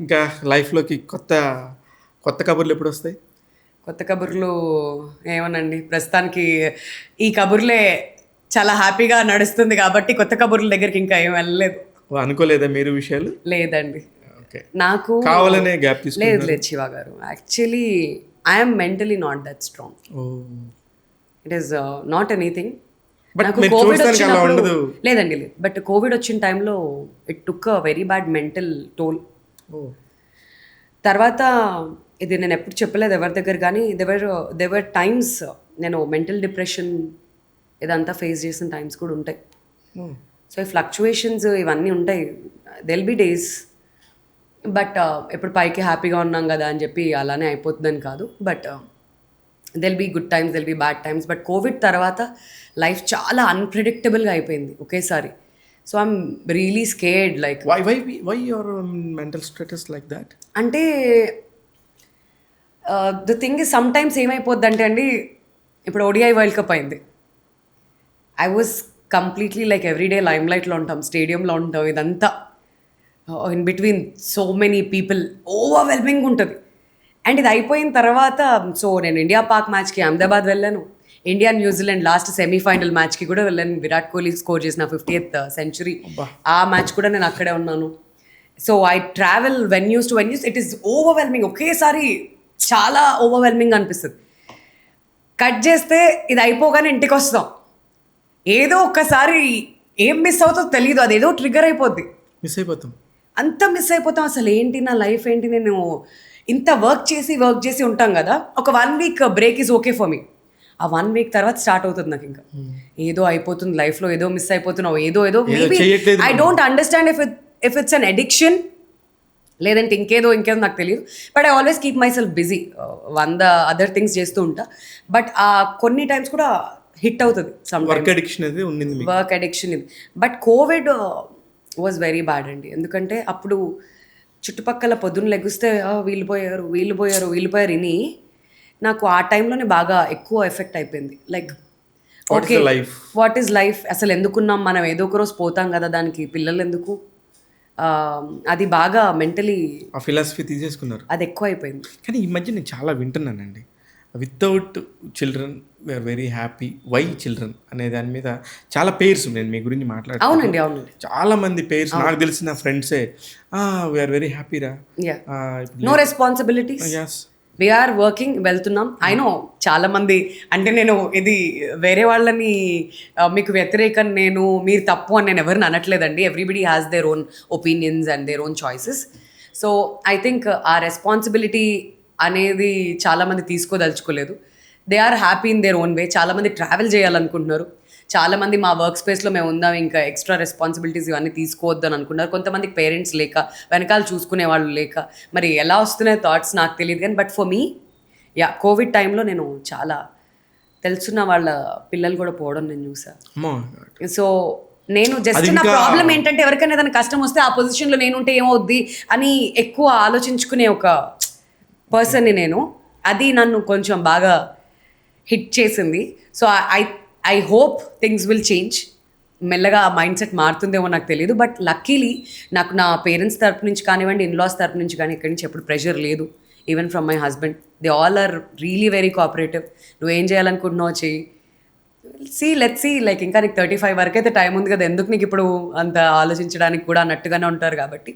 ఇంకా లైఫ్లోకి కొత్త కొత్త కబుర్లు ఎప్పుడు వస్తాయి? కొత్త కబుర్లు ఏమోనండి, ప్రస్తుతానికి ఈ కబుర్లే చాలా హ్యాపీగా నడుస్తుంది కాబట్టి కొత్త కబుర్ల దగ్గరికి ఇంకా ఏం వెళ్ళలేదు. అనుకోలేదా మీరు విషయాలు? లేదండి. ఓకే, నాకు కావాలనే గ్యాప్ లేదు తీసుకున్నారు? లేదు శివ గారు, actually I'm mentally not that strong. Oh, it is not anything. But నాకు మీరు కోవిడ్ చూడడానికి అలా వచ్చినప్పుడు ఉండదు. లేదండి లేదు, బట్ కోవిడ్ వచ్చిన టైంలో it took a very bad mental toll. ఓ, తర్వాత ఇది నేను ఎప్పుడు చెప్పలేదు ఎవరి దగ్గర, కానీ దెవర్ టైమ్స్ నేను మెంటల్ డిప్రెషన్ ఇదంతా ఫేస్ చేసిన టైమ్స్ కూడా ఉంటాయి. ఓ. సో ఈ ఫ్లక్చువేషన్స్ ఇవన్నీ ఉంటాయి, దెల్ బి డేస్. బట్ ఎప్పుడు పైకి హ్యాపీగా ఉన్నాం కదా అని చెప్పి అలానే అయిపోతుందని కాదు. But there'll be good times, there'll be bad times. But covid తర్వాత లైఫ్ చాలా అన్ప్రిడిక్టబుల్గా అయిపోయింది ఒకేసారి. So I'm really scared. Like why your mental status like that? అంటే the thing is sometimes ఏమైపోద్ది అంటే అండి, ఇప్పుడు ODI వరల్డ్ కప్ అయింది. I was completely like everyday లైమ్ లైట్లో ఉంటాం, స్టేడియంలో ఉంటాం, ఇదంతా in between so many people, overwhelming ఉంటుంది. అండ్ ఇది అయిపోయిన తర్వాత సో నేను ఇండియా పాక్ మ్యాచ్కి అహ్మదాబాద్ వెళ్ళాను, ఇండియా న్యూజిలాండ్ లాస్ట్ సెమీఫైనల్ మ్యాచ్కి కూడా వెళ్ళాను. విరాట్ కోహ్లీ స్కోర్ చేసిన 50th సెంచరీ, ఆ మ్యాచ్ కూడా నేను అక్కడే ఉన్నాను. So I travel venues to venues. It is overwhelming, ఒకేసారి చాలా ఓవర్వెల్మింగ్ అనిపిస్తుంది. కట్ చేస్తే ఇది అయిపోగానే ఇంటికి వస్తాం, ఏదో ఒక్కసారి ఏం మిస్ అవుతుందో తెలియదు, అదేదో ట్రిగ్గర్ అయిపోద్ది, మిస్ అయిపోతాం, అంత మిస్ అయిపోతాం. అసలు ఏంటి నా లైఫ్ ఏంటి, నేను ఇంత వర్క్ చేసి ఉంటాం కదా. ఒక 1 week break is okay for me. ఆ 1 week తర్వాత స్టార్ట్ అవుతుంది నాకు ఇంకా ఏదో అయిపోతుంది లైఫ్లో, ఏదో మిస్ అయిపోతున్నావు, ఏదో maybe I don't understand if it's an addiction లేదంటే ఇంకేదో నాకు తెలియదు. But I always keep my self busy, 100 other things చేస్తూ ఉంటా. బట్ కొన్ని టైమ్స్ కూడా హిట్ అవుతుంది, వర్క్ అడిక్షన్ అది ఉండింది, వర్క్ అడిక్షన్ ఇది. But Covid was very bad అండి, ఎందుకంటే అప్పుడు చుట్టుపక్కల పొద్దున్న లెగిస్తే వీళ్ళు పోయారు ఇని నాకు ఆ టైంలోనే బాగా ఎక్కువ ఎఫెక్ట్ అయిపోయింది. Like okay, what is life, అసలు ఎందుకున్నాం మనం, ఏదో ఒక రోజు పోతాం కదా, దానికి పిల్లలు ఎందుకు, అది బాగా మెంటలీ ఆ ఫిలాసఫీ తీసేసుకున్నారు, అది ఎక్కువ అయిపోయింది. కానీ ఈ మధ్య నేను చాలా వింటున్నానండి, without children we're very happy, why children అనే దాని మీద చాలా పేర్స్ నేను మీ గురించి మాట్లాడుతాను. అవునండి చాలా మంది పేర్స్ నాకు తెలిసిన ఫ్రెండ్సే వీఆర్ వెరీ హ్యాపీరా, no responsibilities, yes we're working, వెళ్తున్నాం. ఐ నో చాలా మంది, అంటే నేను ఇది వేరే వాళ్ళని మీకు వ్యతిరేకం, మీరు తప్పు అని నేను ఎవరిని అనట్లేదండి. Everybody has their own opinions and their own choices. So I think ఆ రెస్పాన్సిబిలిటీ అనేది చాలామంది తీసుకోదలుచుకోలేదు. They are happy in their own way. చాలామంది ట్రావెల్ చేయాలనుకుంటున్నారు, చాలామంది మా వర్క్ స్పేస్లో మేము ఉందాం, ఇంకా ఎక్స్ట్రా రెస్పాన్సిబిలిటీస్ ఇవన్నీ తీసుకోవద్దు అని అనుకున్నారు. కొంతమందికి పేరెంట్స్ లేక, వెనకాల చూసుకునే వాళ్ళు లేక, మరి ఎలా వస్తున్నాయి థాట్స్ నాకు తెలియదు. కానీ బట్ ఫర్ మీ కోవిడ్ టైంలో నేను చాలా తెలుసున్న వాళ్ళ పిల్లలు కూడా పోవడం నేను చూసాను. సో నేను జస్ట్ నా ప్రాబ్లం ఏంటంటే, ఎవరికైనా ఏదైనా కష్టం వస్తే ఆ పొజిషన్లో నేనుంటే ఏమవుద్ది అని ఎక్కువ ఆలోచించుకునే ఒక పర్సన్ని నేను. అది నన్ను కొంచెం బాగా హిట్ చేసింది. So I hope things will change. మెల్లగా ఆ మైండ్ సెట్ మారుతుందేమో నాకు తెలియదు. బట్ లక్కీలీ నాకు నా పేరెంట్స్ తరపు నుంచి కానివ్వండి, ఇన్లాస్ తరపు నుంచి కానీ ఎక్కడి నుంచి ఎప్పుడు ప్రెషర్ లేదు. Even from my husband, they all are really very cooperative. నువ్వేం చేయాలనుకుంటున్నావు చెయ్యి, లెట్స్ సీ, లైక్ ఇంకా నీకు 35 వరకు అయితే టైం ఉంది కదా, ఎందుకు నీకు ఇప్పుడు అంత ఆలోచించడానికి కూడా అన్నట్టుగానే ఉంటారు కాబట్టి.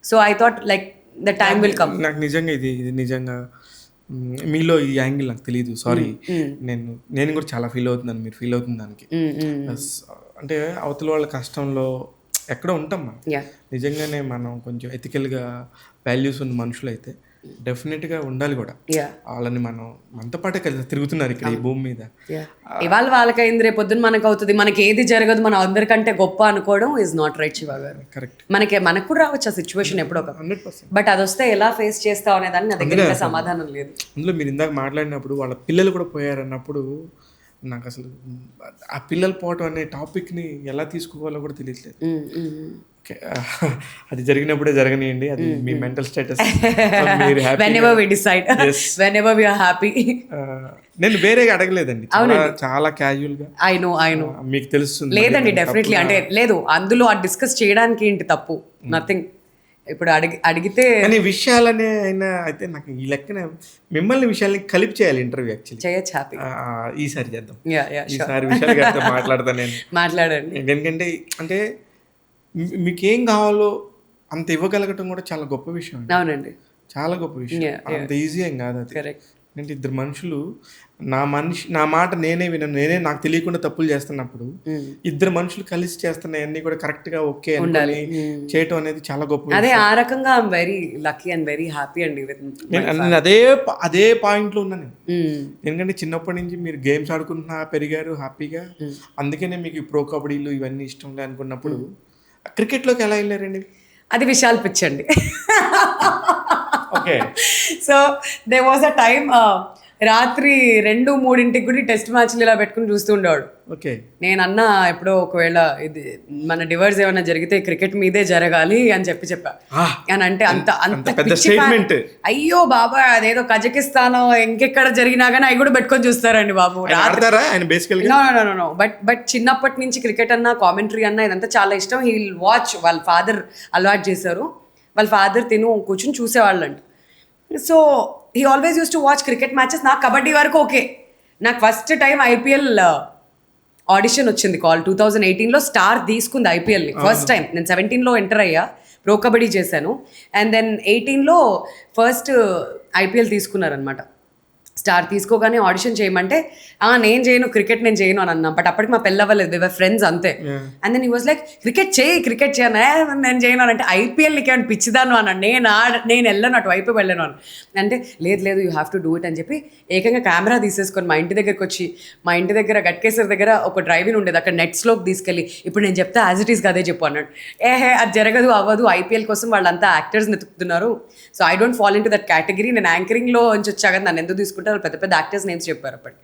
So I thought like the time will come. నాకు నిజంగా ఇది నిజంగా మీలో ఈ యాంగిల్ నాకు తెలియదు, సారీ. నేను కూడా చాలా ఫీల్ అవుతున్నాను, మీరు ఫీల్ అవుతుంది దానికి. అంటే అవతల వాళ్ళ కష్టంలో ఎక్కడో ఉంటాం మనం. నిజంగానే మనం కొంచెం ఎథికల్గా వాల్యూస్ ఉన్న మనుషులు అయితే డెఫినెట్గా ఉండాలి కూడా. వాళ్ళని మనతో పాటే కలిసి తిరుగుతున్నారు ఇక్కడ ఈ భూమి మీద. ఇవాళ వాళ్ళకైంది, రేపు పొద్దున్న మనకు అవుతుంది. మనకి ఏది జరగదు, మనం అందరికంటే గొప్ప అనుకోవడం ఈజ్ నాట్ రైట్ శివ గారు. కరెక్ట్. మనకు కూడా రావచ్చు ఆ సిచ్యువేషన్ ఎప్పుడో, 100%. బట్ అది వస్తే ఎలా ఫేస్ చేస్తావు అనే దాన్ని నా దగ్గర సమాధానం లేదు. అందులో మీరు ఇందాక మాట్లాడినప్పుడు వాళ్ళ పిల్లలు కూడా పోయారన్నప్పుడు నాకు అసలు ఆ పిల్లలు పోవటం అనే టాపిక్ని ఎలా తీసుకోవాలో కూడా తెలియట్లేదు. ఓకే, అది జరిగినప్పుడే జరగనియండి, అది మీ మెంటల్ స్టేటస్. నేను వేరేగా అడగలేదండి, చాలా క్యాజువల్గా. ఐ నో మీకు తెలుస్తుంది. లేదండి, డెఫినెట్లీ. అంటే లేదు, అందులో ఆ డిస్కస్ చేయడానికి ఏంటి తప్పు, నథింగ్. ఇప్పుడు అడిగితే కానీ విషయాలనే అయినా అయితే నాకు ఈ లెక్కన మిమ్మల్ని విషయాల్ని కలిపి చేయాలి ఇంటర్వ్యూ యాక్చువల్లీ. చేయొచ్చు హ్యాపీ. ఈసారి చేద్దాం. యా ఈసారి విషయాలు కాస్త మాట్లాడతాను నేను. మాట్లాడండి. ఎందుకంటే అంటే మీకేం కావాలో అంత ఇవ్వగలగటం కూడా చాలా గొప్ప విషయం. అవునండి, చాలా గొప్ప విషయం. అంత ఈజీ ఏం కాదు అది. కరెక్ట్. అంటే ఇద్దరు మనుషులు నా మాట నేనే వినను, నేనే నాకు తెలియకుండా తప్పులు చేస్తున్నప్పుడు ఇద్దరు మనుషులు కలిసి చేస్తున్నవన్నీ కూడా కరెక్ట్ గా ఓకే అనుకొని చేయటం అనేది చాలా గొప్ప. అదే ఆ రకంగా I'm very lucky and very happy అండి. నేను అదే పాయింట్ లో ఉన్నాను. ఎందుకంటే చిన్నప్పటి నుంచి మీరు గేమ్స్ ఆడుకుంటున్నా పెరిగారు హ్యాపీగా, అందుకనే మీకు ప్రో కబడ్డీలు ఇవన్నీ ఇష్టం లే అనుకున్నప్పుడు క్రికెట్ లోకి ఎలా వెళ్ళారండి? అది విషయాలు పిచ్చండి. Okay. So they was a time, రాత్రి 2-3 కూడా టెస్ట్ మ్యాచ్లు ఇలా పెట్టుకుని చూస్తూ ఉండేవాడు. ఓకే. నేనన్నా ఎప్పుడో ఒకవేళ ఇది మన డివర్స్ ఏమైనా జరిగితే క్రికెట్ మీదే జరగాలి అని చెప్పా. అని అంటే అంత అయ్యో బాబా అదేదో కజకిస్తాన్ ఇంకెక్కడ జరిగినా కానీ అవి కూడా పెట్టుకొని చూస్తారండి బాబు. బట్ చిన్నప్పటి నుంచి క్రికెట్ అన్నా కామెంటరీ అన్నా ఇదంతా చాలా ఇష్టం. He will watch. వాళ్ళ ఫాదర్ అలవాటు చేశారు. వాళ్ళ ఫాదర్ కూర్చొని చూసేవాళ్ళండి. So he always use to watch cricket matches. నాకు కబడ్డీ వరకు ఓకే. నాకు ఫస్ట్ టైం ఐపీఎల్ ఆడిషన్ వచ్చింది కాల్ 2018లో. స్టార్ తీసుకుంది ఐపీఎల్ని ఫస్ట్ టైం. నేను 17లో ఎంటర్ అయ్యా, ప్రో కబడ్డీ చేశాను. అండ్ దెన్ 18లో ఫస్ట్ ఐపీఎల్ తీసుకున్నారనమాట. స్టార్ తీసుకోగానే ఆడిషన్ చేయమంటే నేను చేయను, క్రికెట్ నేను చేయను అని అన్నా. బట్ అప్పటికి మా పెళ్ళి అవ్వలేదు, వి వర్ ఫ్రెండ్స్ అంతే. And then he was like cricket చేయను, నేను చేయను అని అంటే ఐపీఎల్ నీకు ఏమైనా పిచ్చిదాను అన్నాడు. నేను వెళ్ళను, అటువైపు వెళ్ళను అని అంటే లేదు you have to do it అని చెప్పి ఏకంగా కెమెరా తీసేసుకొని మా ఇంటి దగ్గరకు వచ్చి, మా ఇంటి దగ్గర గట్కేసర్ దగ్గర ఒక డ్రైవింగ్ ఉండేది, అక్కడ నెట్స్లోకి తీసుకెళ్ళి ఇప్పుడు నేను చెప్తే యాజ్ ఇట్ ఈస్గా అదే చెప్పు అన్నాడు. అది జరగదు, అవ్వదు, ఐపీఎల్ కోసం వాళ్ళంతా యాక్టర్స్ వెతుకుతున్నారు. So I don't fall in to that category. నేను యాంకరింగ్లో నుంచి వచ్చా కదా, నన్ను ఎందుకు తీసుకుంటే పెద్ద పెద్ద యాక్టర్స్ నేమ్స్ చెప్పారు అప్పటి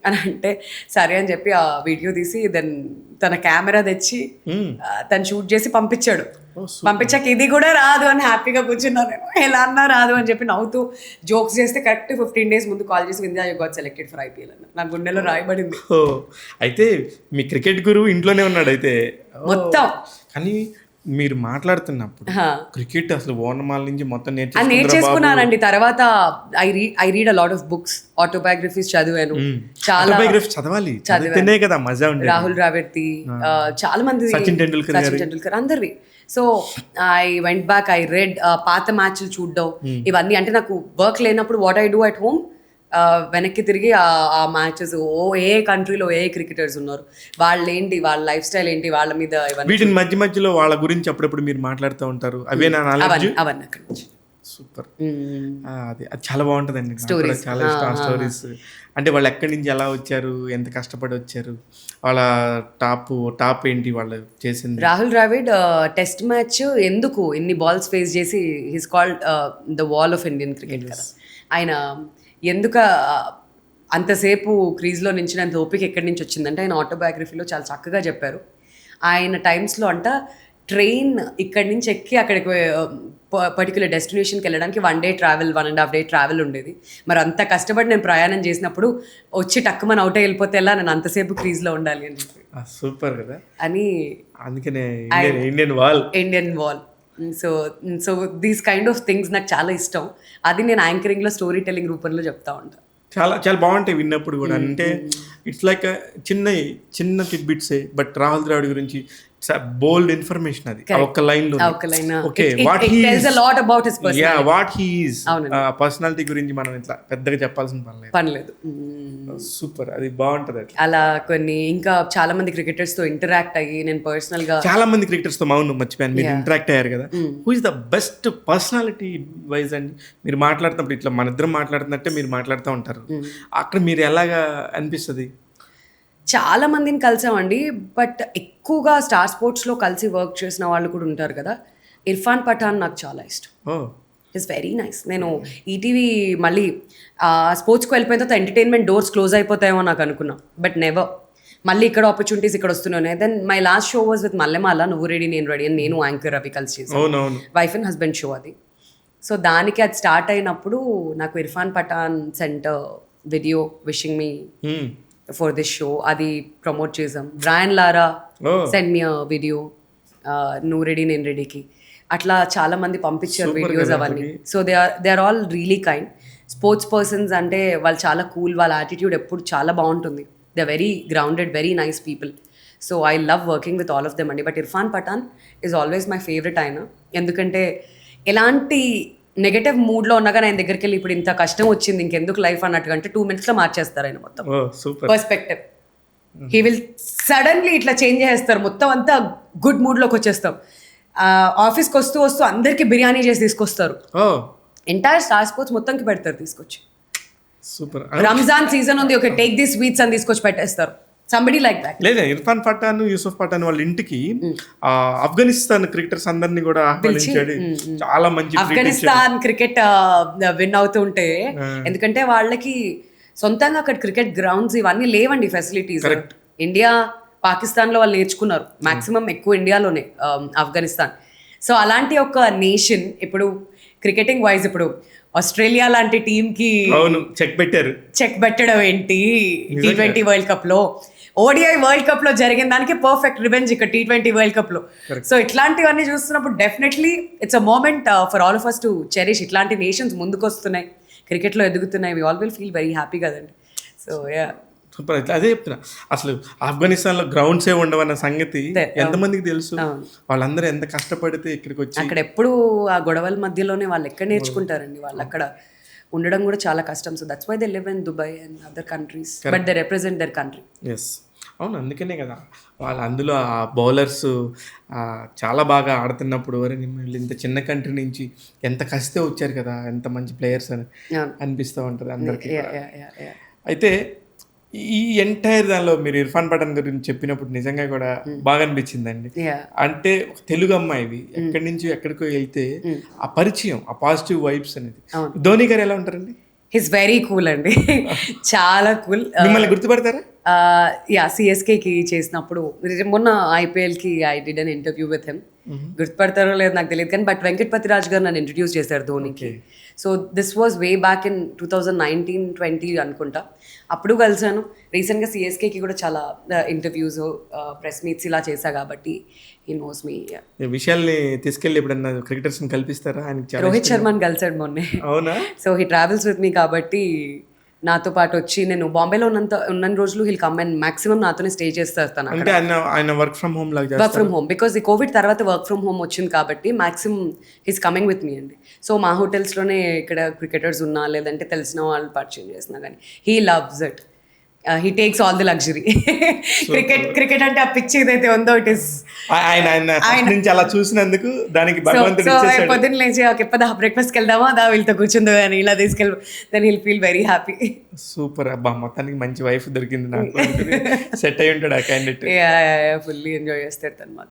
అని అంటే సరే అని చెప్పి ఆ వీడియో తీసి దెన్ తన కెమెరా తెచ్చి తను షూట్ చేసి పంపించాడు. పంపించాక ఇది కూడా రాదు అని హ్యాపీగా కూర్చున్నాను నేను. ఎలా అన్నా రాదు అని చెప్పి నవ్వుతూ జోక్స్ చేస్తే కరెక్ట్ 15 days ముందు కాల్ చేసి Vindhya you got selected for IPL అన్న. నా గుండెలో రాయబడింది. అయితే మీ క్రికెట్ గురువు ఇంట్లోనే ఉన్నాడు అయితే మొత్తం. కానీ మీరు మాట్లాడుతున్నప్పుడు క్రికెట్ అసలు ఓనమాల నుంచి మొత్తం నేర్చేసుకున్నానండి. తర్వాత I read a lot of books, autobiographies చదివాను. చాలా చదవాలి, చదివితేనే కదా మజా ఉండేది. రాహుల్ ద్రావిడ్ది, చాలా మంది, సచిన్ టెండూల్కర్ అందరివి. So I went back, I read పాత మ్యాచ్లు చూడడం ఇవన్నీ. అంటే నాకు వర్క్ లేనప్పుడు what I do at home, వెనక్కి తిరిగి ఆ మ్యాచెస్ ఏ కంట్రీలో ఏ క్రికెటర్స్ ఉన్నారు, వాళ్ళు ఏంటి, వాళ్ళ లైఫ్ స్టైల్ ఏంటి, వాళ్ళ మీద వీటిని మధ్యలో వాళ్ళ గురించి అప్పుడప్పుడు మీరు మాట్లాడుతూ ఉంటారు. అవన్నీ అక్కడి నుంచి. సూపర్. అది చాలా బాగుంటుందండి. చాలా ఇష్టం ఆ స్టోరీస్. అంటే వాళ్ళు ఎక్కడి నుంచి ఎలా వచ్చారు, ఎంత కష్టపడి వచ్చారు, వాళ్ళ టాప్ ఏంటి వాళ్ళు చేసింది. రాహుల్ ద్రావిడ్ టెస్ట్ మ్యాచ్ ఎందుకు ఇన్ని బాల్స్ ఫేస్ చేసి his called the wall of Indian cricket కదా. ఆయన ఎందుకు అంతసేపు క్రీజ్లో నించినంత ఓపిక ఎక్కడి నుంచి వచ్చిందంటే ఆయన ఆటోబయోగ్రఫీలో చాలా చక్కగా చెప్పారు. ఆయన టైమ్స్లో ట్రైన్ ఇక్కడి నుంచి ఎక్కి అక్కడికి పర్టికులర్ డెస్టినేషన్కి వెళ్ళడానికి 1 day ట్రావెల్, 1.5 day ట్రావెల్ ఉండేది. మరి అంత కష్టపడి నేను ప్రయాణం చేసినప్పుడు వచ్చి టక్కుమని అవుట్ వెళ్ళిపోతే ఎలా, నేను అంతసేపు క్రీజ్లో ఉండాలి అని చెప్పి. సూపర్ కదా అని, అందుకనే Indian wall. So these kind of things నాకు చాలా ఇష్టం. అది నేను యాంకరింగ్లో స్టోరీ టెల్లింగ్ రూపంలో చెప్తా ఉంటాను. చాలా చాలా బాగుంటాయి విన్నప్పుడు కూడా. అంటే ఇట్స్ లైక్ చిన్న టిడ్ బిట్సే, బట్ రాహుల్ ద్రావిడ్ గురించి బోల్డ్ ఇన్ఫర్మేషన్. అది ఒక లైన్ లో okay what he is personality గురించి మనం ఇట్లా పెద్దగా చెప్పాల్సిన పనిలేదు. సూపర్, అది బాగుంటది. అలా కొన్ని ఇంకా చాలా మంది క్రికెటర్స్ తో ఇంటరాక్ట్ అయ్యి నేను పర్సనల్ గా చాలా మంది క్రికెటర్స్ తో మర్చిపోయాను, మీరు ఇంటరాక్ట్ అయ్యారు కదా. Who is the best personality wise అండి? మీరు మాట్లాడుతున్నప్పుడు ఇట్లా మన ఇద్దరం మాట్లాడుతున్నట్టే మీరు మాట్లాడుతూ ఉంటారు, అక్కడ మీరు ఎలాగా అనిపిస్తుంది? చాలా మందిని కలిసామండి, బట్ ఎక్కువగా స్టార్ స్పోర్ట్స్లో కలిసి వర్క్ చేసిన వాళ్ళు కూడా ఉంటారు కదా. ఇర్ఫాన్ పఠాన్ నాకు చాలా ఇష్టం. It's very nice. నేను ఈటీవీ మళ్ళీ స్పోర్ట్స్కి వెళ్ళిపోయిన తర్వాత ఎంటర్టైన్మెంట్ డోర్స్ క్లోజ్ అయిపోతాయేమో నాకు అనుకున్నా, బట్ నెవర్. మళ్ళీ ఇక్కడ ఆపర్చునిటీస్ ఇక్కడ వస్తున్నాయి. Then my last show was with Mallemala, నువ్వు రెడీ నేను రెడీ అని నేను యాంకర్ రవి కలిసి చేసాను, వైఫ్ అండ్ హస్బెండ్ షో అది. సో దానికి అది స్టార్ట్ అయినప్పుడు నాకు Irfan Pathan sent video wishing me for this show, అది ప్రమోట్ చేసాం. Brian Lara send me video, నువ్వు రెడీ నేను రెడీకి. అట్లా చాలా మంది పంపించారు Super వీడియోస్ కదా అవన్నీ. So they are all really kind. Sports persons అంటే వాళ్ళు చాలా కూల్, వాళ్ళ యాటిట్యూడ్ ఎప్పుడు చాలా బాగుంటుంది. They are very grounded, very nice people. So I love working with all of them అండి. But Irfan Pathan is always my favourite ఆయన. ఎందుకంటే ఎలాంటి నెగటివ్ మూడ్లో ఉన్నా కానీ ఆయన దగ్గరికి వెళ్ళి ఇప్పుడు ఇంత కష్టం వచ్చింది ఇంకెందుకు లైఫ్ అన్నట్టుగా అంటే 2 minutes మార్చేస్తారు ఆయన మొత్తం ఓ super. Perspective. He will suddenly ఇట్లా చేంజ్ చేస్తారు, మొత్తం అంతా గుడ్ మూడ్లోకి వచ్చేస్తాం. ఆఫీస్కి వస్తూ వస్తూ అందరికీ బిర్యానీ చేసి తీసుకొస్తారు, ఓ ఎంటైర్ స్టార్ స్పోర్ట్స్ మొత్తంకి పెడతారు తీసుకొచ్చి. సూపర్. రంజాన్ సీజన్ ఉంది, ఒక టేక్ ది స్వీట్స్ అని తీసుకొచ్చి పెట్టేస్తారు. Somebody like that. లేదా ఇర్ఫాన్ పఠాన్, యూసుఫ్ పఠాన్ వాళ్ళ ఇంటికి ఆఫ్ఘనిస్తాన్ క్రికెటర్స్ అందరినీ కూడా ఆహ్వానించాడు. చాలా మంచి ఆఫ్ఘనిస్తాన్ క్రికెట్ విన్ అవుతుంటే, ఎందుకంటే వాళ్ళకి సొంతంగా అక్కడ క్రికెట్ గ్రౌండ్స్ ఇవన్నీ లేవండి ఫెసిలిటీస్. ఇండియా పాకిస్తాన్లో వాళ్ళు నేర్చుకున్నారు మాక్సిమం, ఎక్కువ ఇండియాలోనే ఆఫ్ఘనిస్తాన్. సో అలాంటి ఒక నేషన్ ఇప్పుడు క్రికెటింగ్ వైజ్ ఇప్పుడు ఆస్ట్రేలియా లాంటి టీంకి చెక్ పెట్టడం ఏంటి T20 వరల్డ్ కప్ లో, ODI వరల్డ్ కప్ లో జరిగిన దానికి పర్ఫెక్ట్ రివెంజ్ ఇక్కడ T20 వరల్డ్ కప్ లో. సో ఇట్లాంటివన్నీ చూస్తున్నప్పుడు definitely it's a moment for all of us to cherish. ఇట్లాంటి నేషన్స్ ముందుకు వస్తున్నాయి, క్రికెట్లో ఎదుగుతున్నాయి, we all will feel very happy కదండి. So yeah super. అదే చెప్తున్నా, అసలు ఆఫ్ఘనిస్తాన్లో గ్రౌండ్సే ఉండవన్న సంగతి ఎంతమందికి తెలుసు? వాళ్ళందరూ ఎంత కష్టపడితే ఇక్కడికి వచ్చి, అక్కడ ఎప్పుడు ఆ గొడవల మధ్యలోనే వాళ్ళు ఎక్కడ నేర్చుకుంటారండి, వాళ్ళు అక్కడ ఉండడం కూడా చాలా కష్టం. So that's why they live in Dubai and other countries, but they represent their country. Yes అవును, అందుకనే కదా వాళ్ళు అందులో ఆ బౌలర్స్ చాలా బాగా ఆడుతున్నప్పుడు వరే వీళ్ళు ఇంత చిన్న కంట్రీ నుంచి ఎంత కసితే వచ్చారు కదా, ఎంత మంచి ప్లేయర్స్ అని అనిపిస్తూ ఉంటుంది అందరికీ. అయితే ఈ ఎంటైర్ దానిలో మీరు ఇర్ఫాన్ పఠాన్ గురించి చెప్పినప్పుడు నిజంగా కూడా బాగా అనిపించిందండి. అంటే తెలుగు అమ్మాయివి ఎక్కడి నుంచి ఎక్కడికో వెళ్తే ఆ పరిచయం, ఆ పాజిటివ్ వైబ్స్ అనేది. ధోని గారు ఎలా ఉంటారండి? హిస్ వెరీ కూల్ అండి, చాలా కూల్. మిమ్మల్ని గుర్తుపడతారా? యా, సిఎస్కేకి చేసినప్పుడు మొన్న IPLకి I did an interview with him. గుర్తుపడతారో లేదో నాకు తెలియదు కానీ బట్ వెంకట్ రాజ్ గారు నన్ను ఇంట్రడ్యూస్ చేశారు ధోనికి. So this was way back in 2019-20 అనుకుంటా, అప్పుడు కలిసాను. రీసెంట్గా సిఎస్కేకి కూడా చాలా ఇంటర్వ్యూస్, ప్రెస్ మీట్స్ ఇలా చేశా కాబట్టి హీ నోస్ మీ. విషయాల్ని తీసుకెళ్ళి ఎప్పుడన్నా క్రికెటర్స్ని కల్పిస్తారా? రోహిత్ శర్మని కలిసాడు మొన్నే. అవునా? So he travels with me కాబట్టి నాతో పాటు వచ్చి, నేను బాంబేలో ఉన్న రోజులు హిల్ కమ్ అండ్ మాక్సిమం నాతోనే స్టే చేస్తారు తను. అంటే ఆయన వర్క్ ఫ్రమ్ హోమ్ బికాస్ ఈ కోవిడ్ తర్వాత వర్క్ ఫ్రమ్ హోమ్ వచ్చింది కాబట్టి maximum he's coming with me అండి. సో మా హోటల్స్లోనే ఇక్కడ క్రికెటర్స్ ఉన్నా లేదంటే తెలిసిన వాళ్ళు పరిచయం చేసినా కానీ he loves it. He takes all the luxury. Cricket అంటే ఆ పిచ్చి ఏదైతే ఉందో ఇట్ ఇస్ ఆయన అలా చూసినందుకు దానికి పొద్దున్న లేచి ఎప్పదా బ్రేక్ఫాస్ట్కి వెళ్దామా, దా వీళ్ళతో కూర్చుందో అని ఇలా తీసుకెళ్ళి then he'll feel very happy. Super అబ్బా, మొత్తానికి మంచి వైఫ్ దొరికింది నాకు. సెట్ అయి ఉంటాడు ఆ క్యాండిడేట్. ఫుల్లీ ఎంజాయ్ చేస్తాడు తను.